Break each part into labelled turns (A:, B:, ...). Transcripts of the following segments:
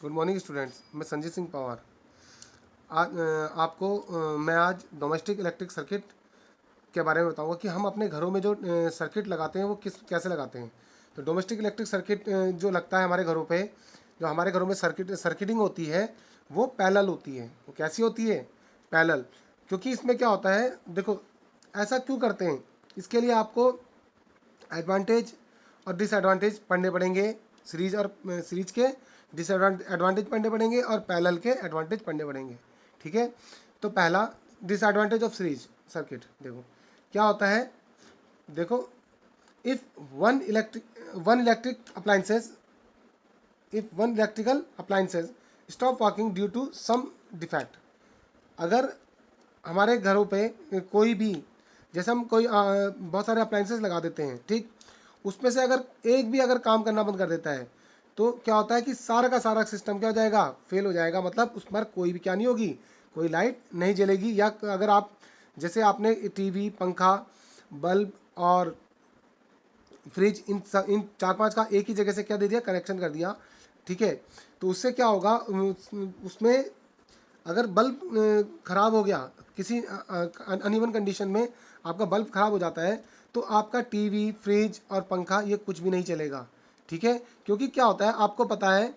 A: Good morning students, मैं संजीत सिंह पवार। मैं आज डोमेस्टिक इलेक्ट्रिक सर्किट के बारे में बताऊंगा कि हम अपने घरों में जो सर्किट लगाते हैं वो कैसे लगाते हैं। तो डोमेस्टिक इलेक्ट्रिक सर्किट जो लगता है हमारे घरों पे, जो हमारे घरों में सर्किटिंग होती है वो पैरेलल होती है। वो कैसी होती है? पैरेलल। क्योंकि इसमें क्या होता है, देखो ऐसा क्यों करते हैं, इसके लिए आपको एडवांटेज और डिसएडवांटेज पढ़ने पड़ेंगे। सीरीज के डिसएडवांटेज पढ़ने पड़ेंगे और पैरेलल के एडवांटेज पढ़ने पड़ेंगे। ठीक है, तो पहला डिसएडवांटेज ऑफ सीरीज सर्किट देखो क्या होता है। देखो, if one electric appliances if one electrical appliances stop working due to some defect. अगर हमारे घरों पे कोई भी, जैसे हम कोई बहुत सारे अप्लायंसेस लगा देते हैं, ठीक, उसमें से अगर एक भी अगर काम करना बंद कर देता है तो क्या होता है कि सारा का सारा सिस्टम क्या हो जाएगा, फेल हो जाएगा। मतलब उस पर कोई भी क्या नहीं होगी, कोई लाइट नहीं जलेगी। या अगर आप, जैसे आपने टीवी, पंखा, बल्ब और फ्रिज, इन चार पांच का एक ही जगह से क्या दे दिया, कनेक्शन कर दिया, ठीक है, तो उससे क्या होगा, उसमें अगर बल्ब खराब हो गया, किसी अनइवन कंडीशन में आपका बल्ब खराब हो जाता है तो आपका टीवी, फ्रिज और पंखा ये कुछ भी नहीं चलेगा। ठीक है, क्योंकि क्या होता है, आपको पता है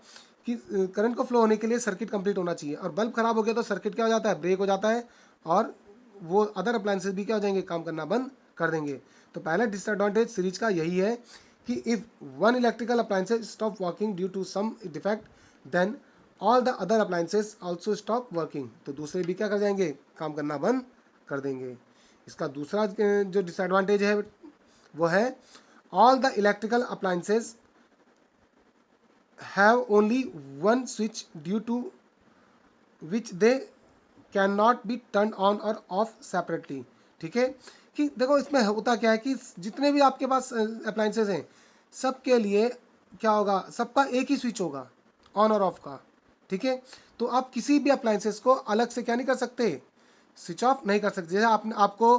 A: कि करंट को फ्लो होने के लिए सर्किट कंप्लीट होना चाहिए, और बल्ब खराब हो गया तो सर्किट क्या हो जाता है, ब्रेक हो जाता है, और वो अदर अप्लायंसेस भी क्या हो जाएंगे, काम करना बंद कर देंगे। तो पहला डिसएडवांटेज सीरीज का यही है कि if one electrical appliances stop working due to some defect, then all the other appliances also stop working. तो दूसरे भी क्या कर जाएंगे, काम करना बंद कर देंगे। इसका दूसरा जो डिसएडवांटेज है वो है, all the electrical appliances have only one switch due to which they can not be turn on और ऑफ सेपरेटली। ठीक है, कि देखो इसमें होता क्या है कि जितने भी आपके पास अप्लायंसेस हैं सबके लिए क्या होगा, सबका एक ही स्विच होगा, ऑन और ऑफ का। ठीक है, तो आप किसी भी अप्लायंसेस को अलग से क्या नहीं कर सकते, स्विच ऑफ नहीं कर सकते। जैसे आपको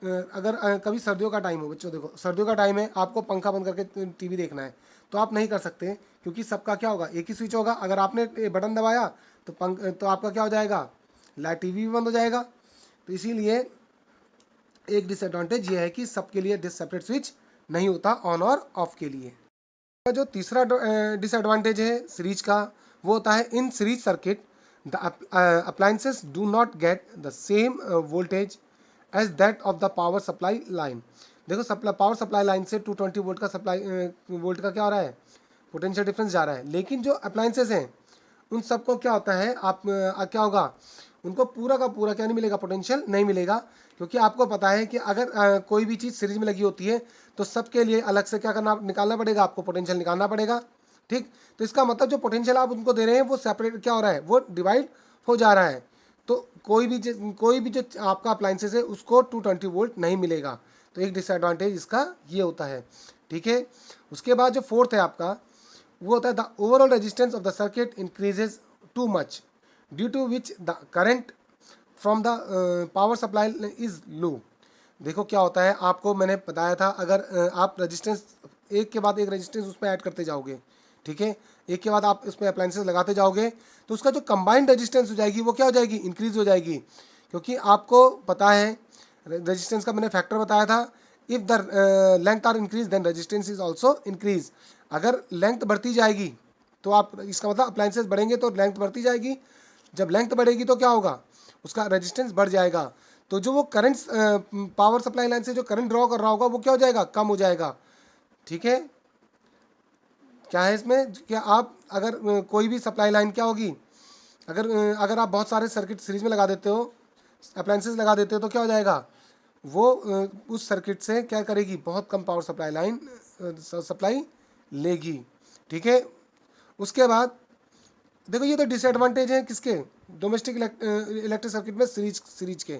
A: अगर कभी सर्दियों का टाइम हो, बच्चों देखो सर्दियों का टाइम है, आपको पंखा बंद करके टीवी देखना है तो आप नहीं कर सकते, क्योंकि सबका क्या होगा, एक ही स्विच होगा। अगर आपने बटन दबाया तो आपका क्या हो जाएगा, लाइट, टीवी भी बंद हो जाएगा। तो इसीलिए एक डिसएडवांटेज ये है कि सबके लिए सेपरेट स्विच नहीं होता ऑन और ऑफ के लिए। जो तीसरा डिसएडवांटेज है सीरीज का, वो होता है in series circuit the appliances do not get the same voltage as that of the power supply line. देखो पावर सप्लाई लाइन से 220 वोल्ट का वोल्ट का क्या हो रहा है, पोटेंशियल डिफरेंस जा रहा है। लेकिन जो अप्लायंसेस हैं उन सबको क्या होता है, आप क्या होगा, उनको पूरा का पूरा क्या नहीं मिलेगा, पोटेंशियल नहीं मिलेगा। क्योंकि आपको पता है कि अगर कोई भी चीज़ सीरीज में लगी होती है तो सबके लिए अलग से क्या करना, निकालना पड़ेगा, आपको पोटेंशियल निकालना पड़ेगा। ठीक, तो इसका मतलब जो पोटेंशियल आप उनको दे रहे हैं वो सेपरेट क्या हो रहा है, वो डिवाइड हो जा रहा है। तो कोई भी जो आपका अप्लायंसेस है उसको 220 वोल्ट नहीं मिलेगा। तो एक डिसएडवांटेज इसका ये होता है। ठीक है, उसके बाद जो फोर्थ है आपका, वो होता है the overall resistance of the circuit increases too much due to which the current from the power supply is low. देखो क्या होता है, आपको मैंने बताया था, अगर आप रेजिस्टेंस एक के बाद एक रेजिस्टेंस उसमें ऐड करते जाओगे, ठीक है, एक के बाद आप उसमें अप्लायंसेस लगाते जाओगे तो उसका जो कंबाइंड रेजिस्टेंस हो जाएगी वो क्या हो जाएगी, इंक्रीज हो जाएगी। क्योंकि आपको पता है रेजिस्टेंस का मैंने फैक्टर बताया था, if the length are increase then resistance is also increase. अगर लेंथ बढ़ती जाएगी तो आप, इसका मतलब अप्लायंसेस बढ़ेंगे तो लेंथ बढ़ती जाएगी, जब लेंथ बढ़ेगी तो क्या होगा, उसका रेजिस्टेंस बढ़ जाएगा। तो जो वो करंट पावर सप्लाई लाइन से जो करंट ड्रॉ कर रहा होगा वो क्या हो जाएगा, कम हो जाएगा। ठीक है, क्या है इसमें, क्या आप अगर कोई भी सप्लाई लाइन क्या होगी, अगर आप बहुत सारे सर्किट सीरीज में लगा देते हो, अप्लायंसेस लगा देते हो, तो क्या हो जाएगा, वो उस सर्किट से क्या करेगी, बहुत कम पावर सप्लाई लाइन सप्लाई लेगी। ठीक है, उसके बाद देखो ये तो डिसएडवांटेज है किसके, डोमेस्टिक इलेक्ट्रिक सर्किट में सीरीज के।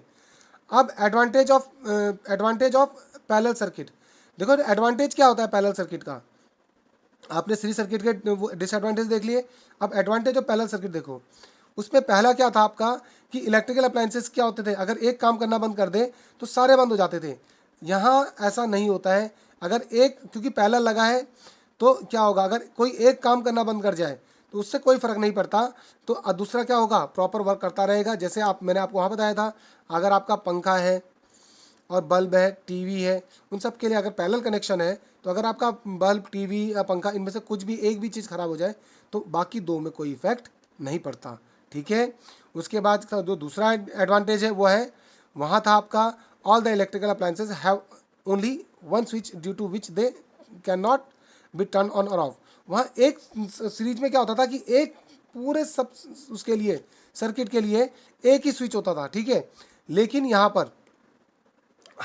A: अब एडवांटेज ऑफ पैरेलल सर्किट। देखो एडवांटेज क्या होता है पैरेलल सर्किट का, आपने सीरीज सर्किट के डिसएडवांटेज देख लिए। अब एडवांटेज ऑफ पैरेलल सर्किट देखो, उसमें पहला क्या था आपका कि इलेक्ट्रिकल अप्लायंसेस क्या होते थे, अगर एक काम करना बंद कर दे तो सारे बंद हो जाते थे। यहाँ ऐसा नहीं होता है, अगर एक, क्योंकि पैरेलल लगा है तो क्या होगा, अगर कोई एक काम करना बंद कर जाए तो उससे कोई फ़र्क नहीं पड़ता। तो दूसरा क्या होगा, प्रॉपर वर्क करता रहेगा। जैसे मैंने आपको वहाँ बताया था, अगर आपका पंखा है और बल्ब है, टीवी है, उन सब के लिए अगर पैरेलल कनेक्शन है, तो अगर आपका बल्ब, टीवी या पंखा इनमें से कुछ भी एक भी चीज़ ख़राब हो जाए तो बाकी दो में कोई इफेक्ट नहीं पड़ता। ठीक है। उसके बाद का जो दूसरा एडवांटेज है वो है, वहाँ था आपका all the electrical appliances have only one switch due to which they can not be turn on और ऑफ। वहाँ एक सीरीज में क्या होता था कि एक पूरे सब उसके लिए सर्किट के लिए एक ही स्विच होता था। ठीक है। लेकिन यहाँ पर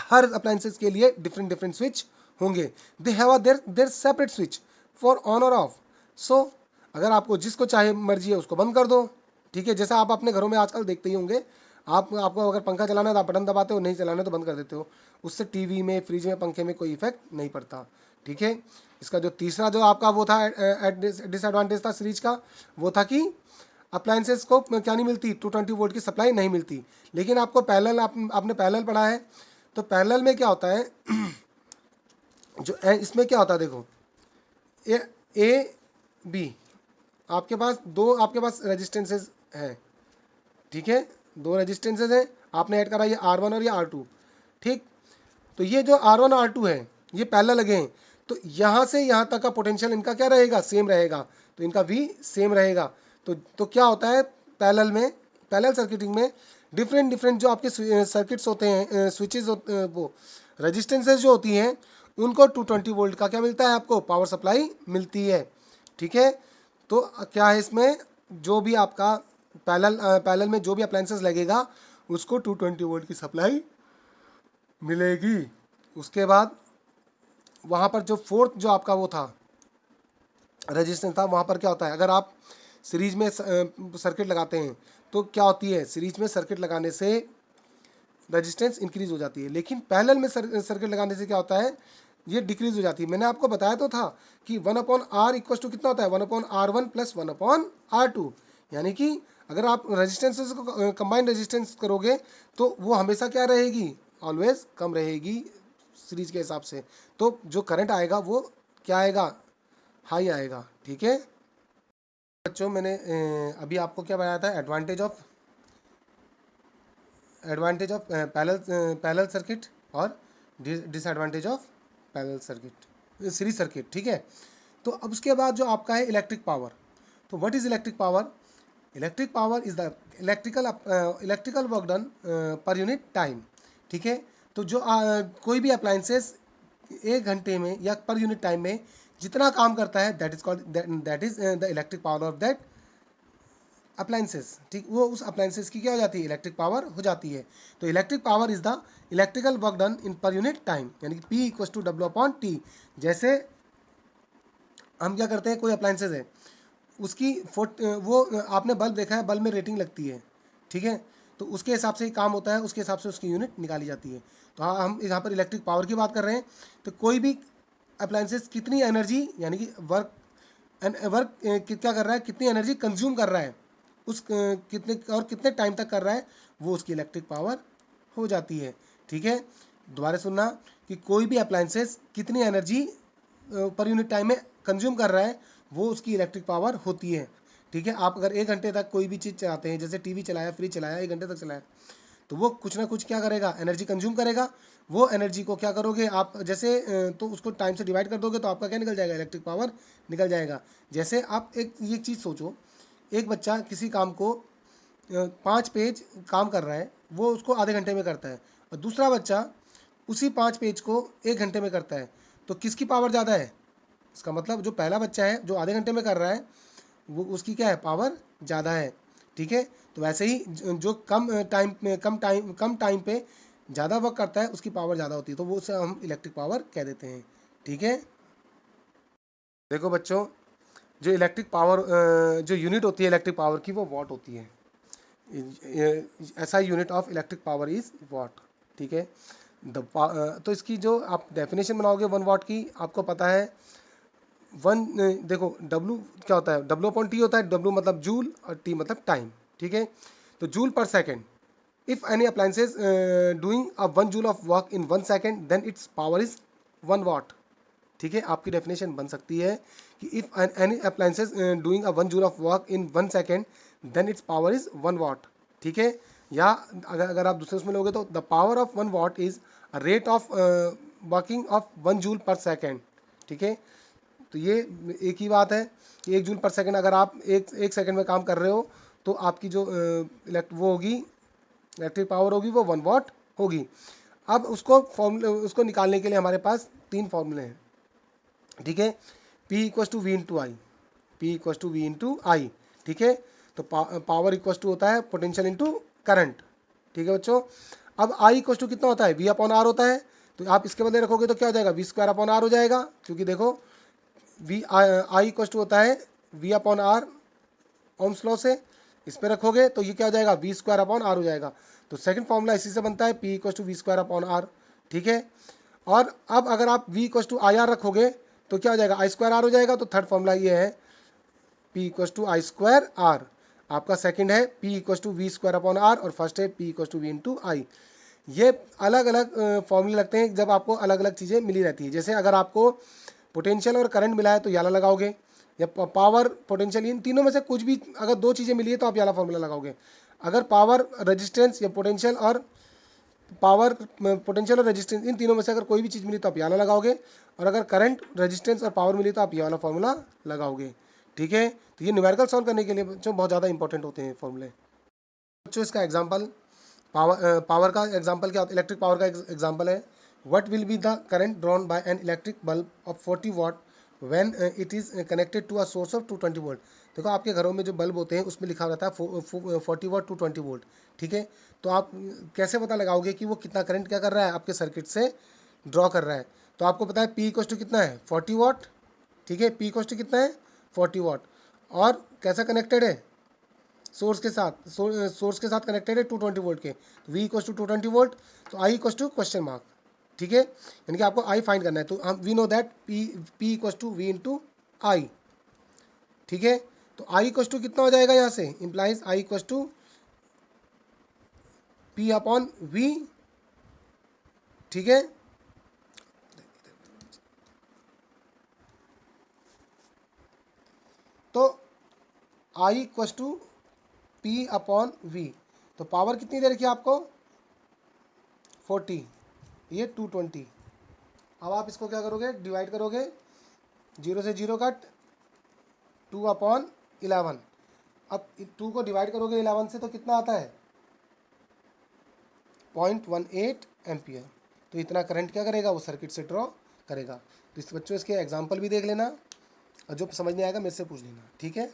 A: हर अप्लायंसेस के लिए डिफरेंट डिफरेंट स्विच होंगे। They have their separate switch for on और ऑफ। सो अगर आपको जिसको चाहे मर्जी है उसको बंद कर दो। ठीक है। जैसा आप अपने घरों में आजकल देखते ही होंगे, आपको अगर पंखा चलाना है तो आप बटन दबाते हो, नहीं चलाना है तो बंद कर देते हो। उससे टीवी में, फ्रिज में, पंखे में कोई इफेक्ट नहीं पड़ता। ठीक है। इसका जो तीसरा जो आपका वो था डिसएडवांटेज था सीरीज का, वो था कि अप्लायंसेस को क्या नहीं मिलती, 220 वोल्ट की सप्लाई नहीं मिलती। लेकिन आपको पैरेलल, आपने पैरेलल पढ़ा है, तो पैरेलल में क्या होता है जो इसमें क्या होता है देखो, ए बी आपके पास दो, आपके पास रेजिस्टेंसेज हैं। ठीक है। दो रेजिस्टेंसेज हैं, आपने ऐड करा ये R1 और ये R2। ठीक। तो ये जो R1 और R2 है ये पैरेलल लगे हैं, तो यहाँ से यहाँ तक का पोटेंशियल इनका क्या रहेगा, सेम रहेगा। तो इनका भी सेम रहेगा। तो क्या होता है पैरेलल में, पैरेलल सर्किटिंग में डिफरेंट डिफरेंट जो आपके सर्किट्स होते हैं, स्विचेस, वो रेजिस्टेंसेज जो होती हैं, उनको 220 वोल्ट का क्या मिलता है, आपको पावर सप्लाई मिलती है। ठीक है। तो क्या है इसमें, जो भी आपका पैरेलल में जो भी अप्लायंसेस लगेगा उसको 220 वोल्ट की सप्लाई मिलेगी। उसके बाद वहाँ पर जो फोर्थ जो आपका वो था रेजिस्टेंस था, वहाँ पर क्या होता है, अगर आप सीरीज में सर्किट लगाते हैं तो क्या होती है, सीरीज में सर्किट लगाने से रेजिस्टेंस इंक्रीज हो जाती है। लेकिन पैरेलल में सर्किट लगाने से क्या होता है, ये डिक्रीज हो जाती है। मैंने आपको बताया तो था कि 1/R इक्वल टू कितना होता है, 1/R1 प्लस 1/R2। यानी कि अगर आप रेजिस्टेंसेस को कंबाइंड रेजिस्टेंस करोगे तो वो हमेशा क्या रहेगी, ऑलवेज कम रहेगी सीरीज के हिसाब से। तो जो करंट आएगा वो क्या आएगा, हाई आएगा। ठीक है बच्चों, मैंने अभी आपको क्या बताया था, एडवांटेज ऑफ पैरेलल सर्किट और disadvantage of parallel circuit, series circuit. ठीक है। तो अब उसके बाद जो आपका है इलेक्ट्रिक पावर। तो what is electric power? Electric power is the electrical work done per unit time. ठीक है। तो जो कोई भी अप्लायंसेस 1 घंटे में या पर यूनिट टाइम में जितना काम करता है, that is called, that is the electric power of that appliances. ठीक, वो उस अप्लायंसेस की क्या हो जाती है, इलेक्ट्रिक पावर हो जाती है। तो electric power is the electrical work done in per unit time, यानी कि P इक्वल टू W/T। जैसे हम क्या करते हैं, कोई अप्लायंसेस है, उसकी वो आपने बल्ब देखा है, बल्ब में रेटिंग लगती है। ठीक है। तो उसके हिसाब से ही काम होता है, उसके हिसाब से उसकी यूनिट निकाली जाती है। तो हाँ, हम यहाँ पर इलेक्ट्रिक पावर की बात कर रहे हैं। तो कोई भी अप्लायंसेस कितनी एनर्जी, यानी कि वर्क क्या कर रहा है, कितनी एनर्जी कंज्यूम कर रहा है, उस कितने और कितने टाइम तक कर रहा है, वो उसकी इलेक्ट्रिक पावर हो जाती है। ठीक है। दोबारा सुनना कि कोई भी अप्लायंसेस कितनी एनर्जी पर यूनिट टाइम में कंज्यूम कर रहा है, वो उसकी इलेक्ट्रिक पावर होती है। ठीक है। आप अगर 1 घंटे तक कोई भी चीज़ चलाते हैं, जैसे टीवी चलाया, फ्रिज चलाया, 1 घंटे तक चलाया, तो वो कुछ ना कुछ क्या करेगा, एनर्जी कंज्यूम करेगा। वो एनर्जी को क्या करोगे आप, जैसे तो उसको टाइम से डिवाइड कर दोगे तो आपका क्या निकल जाएगा, इलेक्ट्रिक पावर निकल जाएगा। जैसे आप एक ये चीज़ सोचो, एक बच्चा किसी काम को 5 पेज काम कर रहा है, वो उसको आधे घंटे में करता है, और दूसरा बच्चा उसी 5 पेज को 1 घंटे में करता है। तो किसकी पावर ज़्यादा है? इसका मतलब जो पहला बच्चा है जो आधे घंटे में कर रहा है, वो उसकी क्या है, पावर ज़्यादा है। ठीक है। तो वैसे ही जो कम टाइम पे ज़्यादा वर्क करता है, उसकी पावर ज़्यादा होती है, तो वो उसे हम इलेक्ट्रिक पावर कह देते हैं। ठीक है। देखो बच्चों, जो इलेक्ट्रिक पावर जो यूनिट होती है इलेक्ट्रिक पावर की, वो वॉट होती है। ऐसा unit of electric power is what. ठीक है। तो इसकी जो आप डेफिनेशन बनाओगे 1 वाट की, आपको पता है देखो W क्या होता है, W/T होता है। W मतलब जूल और T मतलब टाइम। ठीक है। तो joule per second, if any appliances doing 1 joule of work in 1 second, then its power is 1 watt. ठीक है। आपकी डेफिनेशन बन सकती है कि if any appliances doing a 1 joule of work in 1 second then its power is 1 watt, ठीक है। या अगर आप दूसरे उसमें लोगे तो the power of 1 watt is a rate of working of 1 joule per second, ठीक है। तो ये एक ही बात है कि 1 जूल पर सेकेंड अगर आप एक सेकेंड में काम कर रहे हो तो आपकी जो वो होगी इलेक्ट्रिक पावर होगी वो 1 वाट होगी। अब उसको निकालने के लिए हमारे पास 3 फॉर्मूले हैं, ठीक है। P equals to V into I, P equals to V into I, ठीक है। तो पावर इक्वस टू होता है पोटेंशियल इंटू करंट, ठीक है बच्चों। अब आई इक्वस टू कितना होता है, वी अपॉन आर होता है। तो आप इसके बदले रखोगे तो क्या हो जाएगा, वी स्क्वायर अपॉन आर हो जाएगा, क्योंकि देखो वी आई इक्वस टू होता है V upon R Ohm's law से। इस पर रखोगे तो ये क्या हो जाएगा, वी स्क्वायर अपॉन आर हो जाएगा। तो सेकंड फॉर्मूला इसी से बनता है, P equals to V square upon R, ठीक है। और अब अगर आप V equals to I R रखोगे तो क्या हो जाएगा, आई स्क्वायर आर हो जाएगा। तो थर्ड फॉर्मूला ये है P equals to I square R. आपका सेकंड है P equals to V square upon R और फर्स्ट है P equals to V into I. ये अलग अलग फॉर्मूले लगते हैं जब आपको अलग अलग चीज़ें मिली रहती है। जैसे अगर आपको पोटेंशियल और करंट मिला है तो याला लगाओगे, या पावर पोटेंशियल, इन तीनों में से कुछ भी अगर 2 चीज़ें मिली है तो आप याला फॉर्मूला लगाओगे। अगर पावर रेजिस्टेंस या पोटेंशियल और रेजिस्टेंस इन तीनों में से अगर कोई भी चीज़ मिली तो आप याला लगाओगे, और अगर करंट रेजिस्टेंस और पावर मिली तो आप ये वाला फॉर्मूला लगाओगे, ठीक है। तो ये न्यूमेरिकल सॉल्व करने के लिए बच्चों बहुत ज़्यादा इंपॉर्टेंट होते हैं फॉर्मूले। बच्चों इसका एग्जांपल पावर का एग्जांपल क्या होता है, इलेक्ट्रिक पावर का एग्जांपल है, what will be the current drawn by an electric bulb of 40 watt when it is connected to a source of 220 volt. देखो आपके घरों में जो बल्ब होते हैं उसमें लिखा रहता है 40 वाट 220 वोल्ट, ठीक है। तो आप कैसे पता लगाओगे कि वो कितना करंट क्या कर रहा है, आपके सर्किट से ड्रॉ कर रहा है। तो आपको पता है पी इक्वस टू कितना है, 40 वाट, ठीक है। पी इक्वस टू कितना है, 40 वाट, और कैसा कनेक्टेड है, सोर्स के साथ, सोर्स के साथ कनेक्टेड है 220 वोल्ट के। वी इक्वस टू 220 वोल्ट, तो I equals to question mark, ठीक है। यानी कि आपको आई फाइंड करना है। तो हम we know that P equals to V into I, ठीक है। तो आई इक्वस टू कितना हो जाएगा, यहाँ से implies I equals to P upon V, ठीक है। तो I equals to P upon V, तो पावर कितनी दे रखी है आपको 40, ये 220। अब आप इसको क्या करोगे, डिवाइड करोगे, 0 से 0 कट, 2 अपॉन 11। अब 2 को डिवाइड करोगे 11 से तो कितना आता है 0.18 एम्पियर। तो इतना करंट क्या करेगा, वो सर्किट से ड्रॉ करेगा। तो इस बच्चों इसके एग्जाम्पल भी देख लेना, और जो समझ नहीं आएगा मेरे से पूछ लेना, ठीक है।